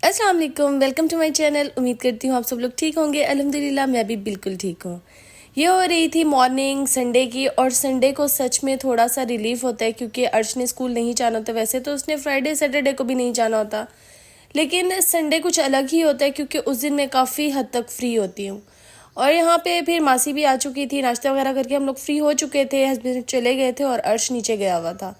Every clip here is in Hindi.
अस्सलाम वालेकुम, वेलकम टू माय चैनल। उम्मीद करती हूँ आप सब लोग ठीक होंगे। अल्हम्दुलिल्लाह मैं भी बिल्कुल ठीक हूँ। ये हो रही थी मॉर्निंग संडे की, और संडे को सच में थोड़ा सा रिलीफ होता है क्योंकि अर्श ने स्कूल नहीं जाना होता। वैसे तो उसने फ्राइडे सैटरडे को भी नहीं जाना होता, लेकिन संडे कुछ अलग ही होता है क्योंकि उस दिन मैं काफ़ी हद तक फ्री होती हूँ। और यहाँ पे फिर मासी भी आ चुकी थी, नाश्ता वगैरह करके हम लोग फ्री हो चुके थे, हस्बैंड चले गए थे और अर्श नीचे गया हुआ था।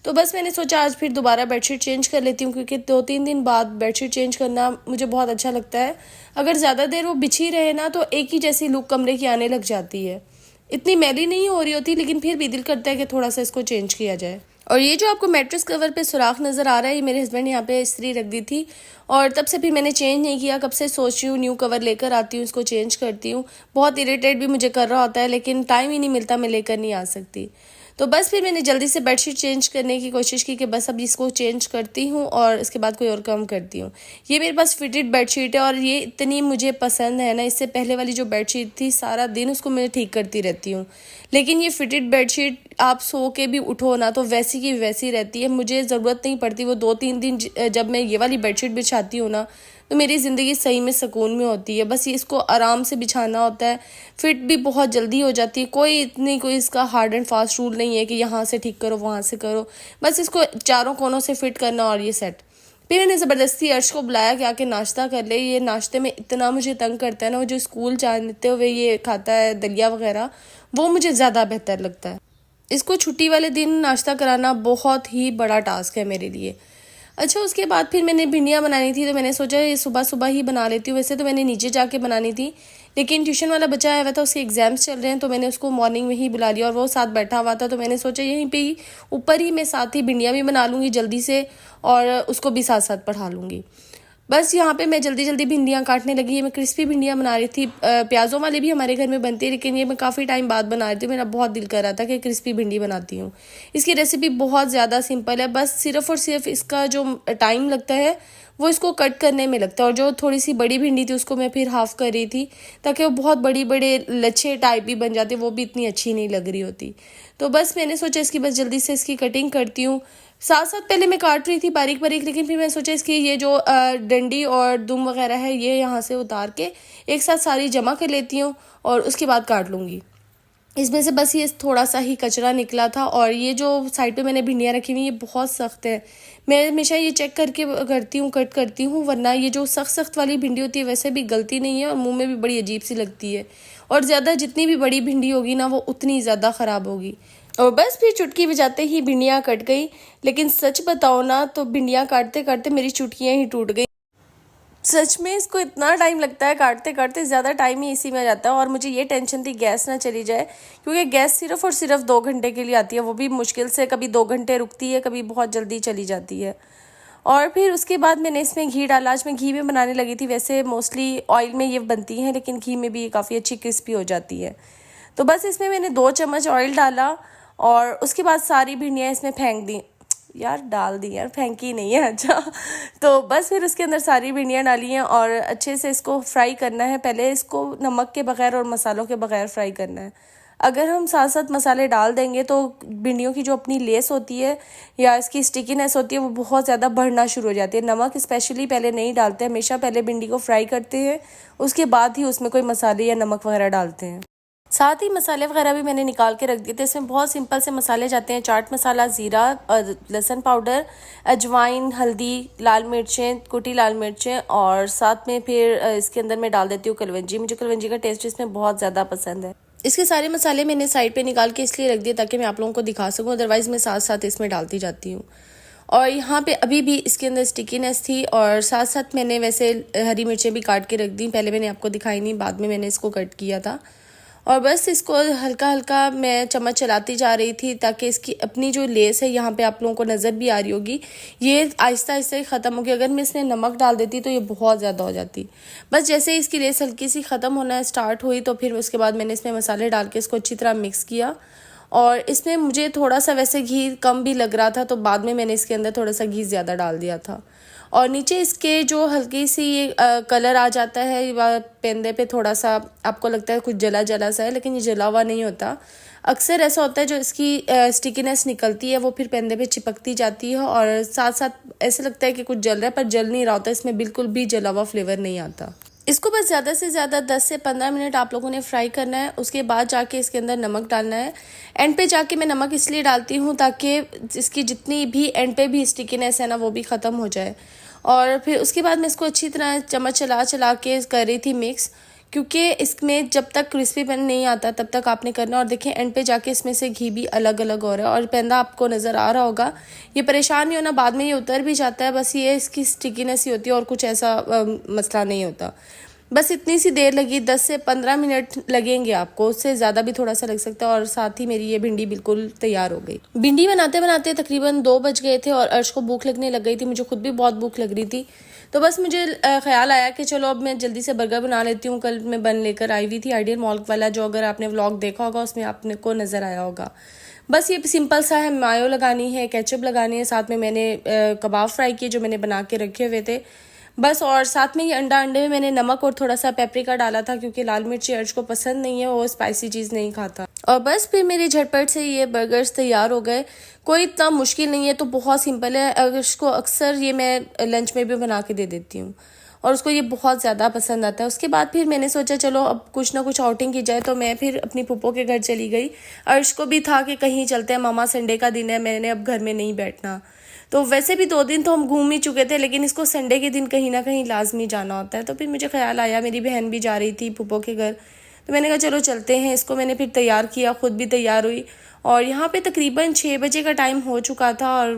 तो बस मैंने सोचा आज फिर दोबारा बेडशीट चेंज कर लेती हूँ क्योंकि 2-3 दिन बाद बेडशीट चेंज करना मुझे बहुत अच्छा लगता है। अगर ज़्यादा देर वो बिछी रहे ना तो एक ही जैसी लुक कमरे की आने लग जाती है। इतनी मैली नहीं हो रही होती, लेकिन फिर भी दिल करता है कि थोड़ा सा इसको चेंज किया जाए। और ये जो आपको मैट्रेस कवर पे सुराख नज़र आ रहा है, ये मेरे हस्बैंड यहाँ पे इस्त्री रख दी थी और तब से फिर मैंने चेंज नहीं किया। कब से सोच रही हूँ न्यू कवर लेकर आती हूँ, इसको चेंज करती हूँ। बहुत इरिटेट भी मुझे कर रहा होता है, लेकिन टाइम ही नहीं मिलता, मैं लेकर नहीं आ सकती। तो बस फिर मैंने जल्दी से बेडशीट चेंज करने की कोशिश की कि बस अब इसको चेंज करती हूँ और इसके बाद कोई और काम करती हूँ। ये मेरे पास फिटेड बेडशीट है और ये इतनी मुझे पसंद है ना। इससे पहले वाली जो बेडशीट थी सारा दिन उसको मैं ठीक करती रहती हूँ, लेकिन ये फिटेड बेडशीट आप सो के भी उठो ना तो वैसी की वैसी रहती है। मुझे ज़रूरत नहीं पड़ती वो 2-3 दिन जब मैं ये वाली बेडशीट बिछाती हूँ ना तो मेरी ज़िंदगी सही में सुकून में होती है। बस ये इसको आराम से बिछाना होता है, फिट भी बहुत जल्दी हो जाती है। कोई इसका हार्ड एंड फास्ट रूल नहीं है कि यहाँ से ठीक करो वहाँ से करो, बस इसको चारों कोनों से फिट करना और ये सेट। फिर मैंने ज़बरदस्ती अर्श को बुलाया कि आके नाश्ता कर ले। ये नाश्ते में इतना मुझे तंग करता है ना, वो जो स्कूल जाते हुए ये खाता है दलिया वगैरह, वो मुझे ज़्यादा बेहतर लगता है। इसको छुट्टी वाले दिन नाश्ता कराना बहुत ही बड़ा टास्क है मेरे लिए। अच्छा, उसके बाद फिर मैंने भिंडियाँ बनानी थी तो मैंने सोचा ये सुबह सुबह ही बना लेती हूँ। वैसे तो मैंने नीचे जाके बनानी थी, लेकिन ट्यूशन वाला बच्चा आया हुआ था, उसके एग्जाम्स चल रहे हैं, तो मैंने उसको मॉर्निंग में ही बुला लिया और वो साथ बैठा हुआ था। तो मैंने सोचा यहीं पे ही ऊपर ही मैं साथ ही भिंडियाँ भी बना लूँगी जल्दी से और उसको भी साथ साथ पढ़ा लूँगी। बस यहाँ पे मैं जल्दी जल्दी भिंडियाँ काटने लगी। ये मैं क्रिस्पी भिंडियाँ बना रही थी। प्याज़ों वाली भी हमारे घर में बनती है, लेकिन ये मैं काफ़ी टाइम बाद बना रही थी। मेरा बहुत दिल कर रहा था कि क्रिस्पी भिंडी बनाती हूँ। इसकी रेसिपी बहुत ज़्यादा सिंपल है, बस सिर्फ़ और सिर्फ इसका जो टाइम लगता है वो इसको कट करने में लगता है। और जो थोड़ी सी बड़ी भिंडी थी उसको मैं फिर हाफ़ कर रही थी ताकि वो बहुत बड़ी बड़े लच्छे टाइप भी बन जाते, वो भी इतनी अच्छी नहीं लग रही होती। तो बस मैंने सोचा इसकी बस जल्दी से इसकी कटिंग करती हूँ। साथ साथ पहले मैं काट रही थी बारीक बारीक, लेकिन फिर मैं सोचा इसकी ये जो डंडी और दुम वगैरह है ये यहाँ से उतार के एक साथ सारी जमा कर लेती हूँ और उसके बाद काट लूँगी। इसमें से बस ये थोड़ा सा ही कचरा निकला था। और ये जो साइड पे मैंने भिंडियाँ रखी हुई ये बहुत सख्त है। मैं हमेशा ये चेक करके करती हूँ, कट करती हूँ, वरना ये जो सख्त सख्त वाली भिंडी होती है वैसे भी गलती नहीं है और मुंह में भी बड़ी अजीब सी लगती है। और ज़्यादा जितनी भी बड़ी भिंडी होगी ना वो उतनी ज़्यादा ख़राब होगी। और बस फिर चुटकी बजाते ही भिंडियाँ कट गई। लेकिन सच बताओ ना तो भिंडियाँ काटते काटते मेरी चुटकियाँ ही टूट गई। सच में इसको इतना टाइम लगता है काटते काटते, ज़्यादा टाइम ही इसी में जाता है। और मुझे ये टेंशन थी गैस ना चली जाए, क्योंकि गैस सिर्फ़ और सिर्फ 2 घंटे के लिए आती है, वो भी मुश्किल से कभी 2 घंटे रुकती है, कभी बहुत जल्दी चली जाती है। और फिर उसके बाद मैंने इसमें घी डाला। आज मैं घी में बनाने लगी थी, वैसे मोस्टली ऑयल में ये बनती हैं लेकिन घी में भी ये काफ़ी अच्छी क्रिस्पी हो जाती है। तो बस इसमें मैंने 2 चम्मच ऑयल डाला और उसके बाद सारी भिंडियाँ इसमें फेंक दी। यार डाल दी यार, फेंकी नहीं है। अच्छा, तो बस फिर उसके अंदर सारी भिंडियाँ डाली हैं और अच्छे से इसको फ्राई करना है। पहले इसको नमक के बगैर और मसालों के बगैर फ्राई करना है। अगर हम साथ साथ मसाले डाल देंगे तो भिंडियों की जो अपनी लेस होती है या इसकी स्टिकीनेस होती है वो बहुत ज़्यादा बढ़ना शुरू हो जाती है। नमक स्पेशली पहले नहीं डालते, हमेशा पहले भिंडी को फ्राई करते हैं, उसके बाद ही उसमें कोई मसाले या नमक वगैरह डालते हैं। साथ ही मसाले वगैरह भी मैंने निकाल के रख दिए थे। इसमें बहुत सिंपल से मसाले जाते हैं, चाट मसाला, ज़ीरा, लहसुन पाउडर, अजवाइन, हल्दी, लाल मिर्चें, कुटी लाल मिर्चें, और साथ में फिर इसके अंदर मैं डाल देती हूँ कलवंजी। मुझे कलवंजी का टेस्ट इसमें बहुत ज़्यादा पसंद है। इसके सारे मसाले मैंने साइड पे निकाल के इसलिए रख दिए ताकि मैं आप लोगों को दिखा सकूँ, अदरवाइज़ मैं साथ साथ इसमें डालती जाती हूँ। और यहाँ पे अभी भी इसके अंदर स्टिकीनेस थी और साथ साथ मैंने वैसे हरी मिर्चें भी काट के रख दी। पहले मैंने आपको दिखाई नहीं, बाद में मैंने इसको कट किया था। और बस इसको हल्का हल्का मैं चम्मच चलाती जा रही थी ताकि इसकी अपनी जो लेस है यहाँ पे आप लोगों को नज़र भी आ रही होगी, ये आहिस्ता आहिस्ता ही ख़त्म होगी। अगर मैं इसमें नमक डाल देती तो ये बहुत ज़्यादा हो जाती। बस जैसे ही इसकी लेस हल्की सी ख़त्म होना स्टार्ट हुई तो फिर उसके बाद मैंने इसमें मसाले डाल के इसको अच्छी तरह मिक्स किया। और इसमें मुझे थोड़ा सा वैसे घी कम भी लग रहा था, तो बाद में मैंने इसके अंदर थोड़ा सा घी ज़्यादा डाल दिया था। और नीचे इसके जो हल्की सी ये कलर आ जाता है पेंदे पे, थोड़ा सा आपको लगता है कुछ जला जला सा है, लेकिन ये जला हुआ नहीं होता। अक्सर ऐसा होता है जो इसकी स्टिकीनेस निकलती है वो फिर पेंदे पे चिपकती जाती है और साथ साथ ऐसे लगता है कि कुछ जल रहा है पर जल नहीं रहा होता, इसमें बिल्कुल भी जला हुआ फ्लेवर नहीं आता। इसको बस ज़्यादा से ज़्यादा 10 से 15 मिनट आप लोगों ने फ्राई करना है। उसके बाद जाके इसके अंदर नमक डालना है। एंड पे जाके मैं नमक इसलिए डालती हूँ ताकि इसकी जितनी भी एंड पे भी स्टिकीनेस है ना वो भी ख़त्म हो जाए। और फिर उसके बाद मैं इसको अच्छी तरह चम्मच चला चला के कर रही थी मिक्स, क्योंकि इसमें जब तक क्रिस्पीपन नहीं आता तब तक आपने करना। और देखें एंड पे जाके इसमें से घी भी अलग अलग हो रहा है और पेंदा आपको नज़र आ रहा होगा। ये परेशान नहीं होना, बाद में ये उतर भी जाता है, बस ये इसकी स्टिकीनेस ही होती है और कुछ ऐसा मसला नहीं होता। बस इतनी सी देर लगी, 10 से 15 मिनट लगेंगे आपको, उससे ज़्यादा भी थोड़ा सा लग सकता है। और साथ ही मेरी ये भिंडी बिल्कुल तैयार हो गई। भिंडी बनाते बनाते तकरीबन 2 बज गए थे और अर्श को भूख लगने लग गई थी, मुझे खुद भी बहुत भूख लग रही थी। तो बस मुझे ख्याल आया कि चलो अब मैं जल्दी से बर्गर बना लेती हूँ। कल मैं बन लेकर आई हुई थी आइडियल मॉल वाला, जो अगर आपने व्लॉग देखा होगा उसमें आपने को नज़र आया होगा। बस ये सिंपल सा है, मायो लगानी है, केचप लगानी है, साथ में मैंने कबाब फ्राई किए जो मैंने बना के रखे हुए थे बस। और साथ में ये अंडे में मैंने नमक और थोड़ा सा पेपरिका डाला था क्योंकि लाल मिर्ची अर्श को पसंद नहीं है, वो स्पाइसी चीज़ नहीं खाता। और बस फिर मेरे झटपट से ये बर्गर्स तैयार हो गए। कोई इतना मुश्किल नहीं है, तो बहुत सिंपल है। अर्श को अक्सर ये मैं लंच में भी बना के दे देती हूँ और उसको ये बहुत ज़्यादा पसंद आता है। उसके बाद फिर मैंने सोचा चलो अब कुछ ना कुछ आउटिंग की जाए, तो मैं फिर अपनी फूफो के घर चली गई। अर्श को भी था कि कहीं चलते हैं मामा, संडे का दिन है, मैंने अब घर में नहीं बैठना। तो वैसे भी 2 दिन तो हम घूम ही चुके थे, लेकिन इसको संडे के दिन कहीं ना कहीं लाजमी जाना होता है। तो फिर मुझे ख्याल आया मेरी बहन भी जा रही थी फूफो के घर, तो मैंने कहा चलो चलते हैं। इसको मैंने फिर तैयार किया, खुद भी तैयार हुई और यहाँ पे तकरीबन 6 बजे का टाइम हो चुका था। और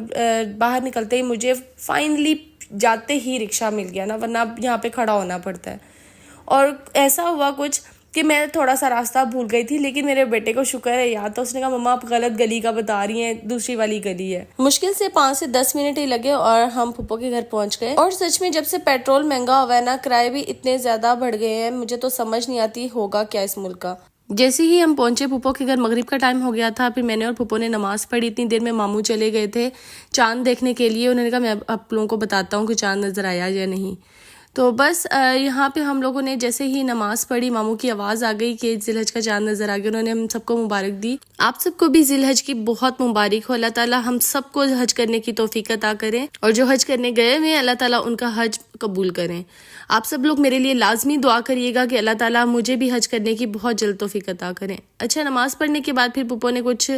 बाहर निकलते ही मुझे फाइनली जाते ही रिक्शा मिल गया ना, वरना यहाँ पे खड़ा होना पड़ता है। और ऐसा हुआ कुछ कि मैं थोड़ा सा रास्ता भूल गई थी, लेकिन मेरे बेटे को शुक्र है याद, तो उसने कहा मम्मा आप गलत गली का बता रही हैं, दूसरी वाली गली है। मुश्किल से 5 से 10 मिनट ही लगे और हम फूफो के घर पहुंच गए। और सच में जब से पेट्रोल महंगा हुआ है ना, किराए भी इतने ज्यादा बढ़ गए हैं, मुझे तो समझ नहीं आती होगा क्या इस मुल्क का। जैसे ही हम पहुंचे फूफो के घर, मगरिब का टाइम हो गया था। फिर मैंने और फूफो ने नमाज पढ़ी। इतनी देर में मामू चले गए थे चांद देखने के लिए। उन्होंने कहा मैं आप लोगों को बताता हूँ कि चांद नजर आया या नहीं। तो बस यहाँ पे हम लोगों ने जैसे ही नमाज पढ़ी, मामू की आवाज़ आ गई कि जिलहज का चांद नज़र आ गया। उन्होंने हम सबको मुबारक दी। आप सबको भी जिलहज की बहुत मुबारक हो। अल्लाह ताला हम सबको हज करने की तौफीक अता करें और जो हज करने गए हुए अल्लाह ताला उनका हज कबूल करें। आप सब लोग मेरे लिए लाजमी दुआ करिएगा कि अल्लाह ताला मुझे भी हज करने की बहुत जल्द तौफीक अता करें। अच्छा, नमाज पढ़ने के बाद फिर फूफो ने कुछ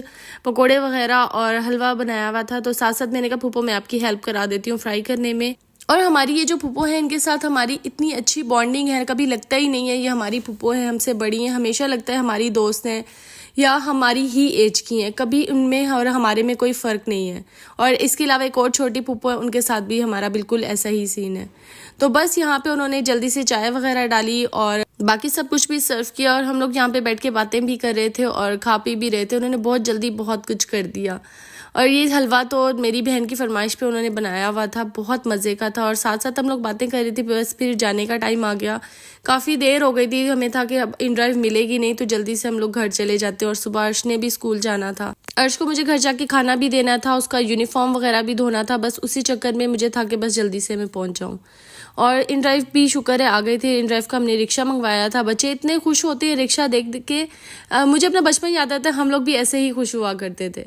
पकोड़े वगैरह और हलवा बनाया हुआ था, तो साथ साथ मैंने कहा फूफो मैं आपकी हेल्प करा देती हूँ फ्राई करने में। और हमारी ये जो फूफो है इनके साथ हमारी इतनी अच्छी बॉन्डिंग है, कभी लगता ही नहीं है ये हमारी फूफो है, हमसे बड़ी हैं, हमेशा लगता है हमारी दोस्त हैं या हमारी ही एज की हैं, कभी उनमें और हमारे में कोई फ़र्क नहीं है। और इसके अलावा एक और छोटी फूफो है, उनके साथ भी हमारा बिल्कुल ऐसा ही सीन है। तो बस यहाँ पे उन्होंने जल्दी से चाय वगैरह डाली और बाकी सब कुछ भी सर्व किया और हम लोग यहाँ पे बैठ के बातें भी कर रहे थे और खा पी भी रहे थे। उन्होंने बहुत जल्दी बहुत कुछ कर दिया। और ये हलवा तो मेरी बहन की फरमाइश पे उन्होंने बनाया हुआ था, बहुत मज़े का था। और साथ साथ हम लोग बातें कर रहे थे, बस फिर जाने का टाइम आ गया। काफ़ी देर हो गई थी, हमें था कि अब इन ड्राइव मिलेगी नहीं, तो जल्दी से हम लोग घर चले जाते। और सुबह अर्श ने भी स्कूल जाना था, अर्श को मुझे घर जाके खाना भी देना था, उसका यूनिफॉर्म वगैरह भी धोना था। बस उसी चक्कर में मुझे था कि बस जल्दी से मैं पहुँच जाऊँ। और इन ड्राइव भी शुक्र है आ गए थे। इन ड्राइव का हमने रिक्शा मंगवाया था। बच्चे इतने खुश होते हैं रिक्शा देख देख के, मुझे अपना बचपन याद आता है, हम लोग भी ऐसे ही खुश हुआ करते थे।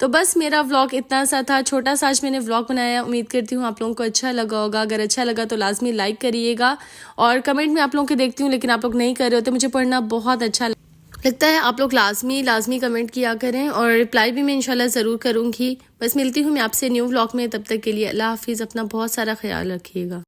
तो बस मेरा व्लॉग इतना सा था, छोटा सा आज मैंने व्लॉग बनाया। उम्मीद करती हूँ आप लोगों को अच्छा लगा होगा। अगर अच्छा लगा तो लाजमी लाइक करिएगा और कमेंट में आप लोगों के देखती हूँ, लेकिन आप लोग नहीं कर रहे होते, मुझे पढ़ना बहुत अच्छा लगता है। आप लोग लाजमी कमेंट किया करें और रिप्लाई भी मैं इंशाल्लाह ज़रूर करूँगी। बस मिलती हूँ मैं आपसे न्यू व्लॉग में, तब तक के लिए अल्लाह हाफिज़। अपना बहुत सारा ख्याल रखिएगा।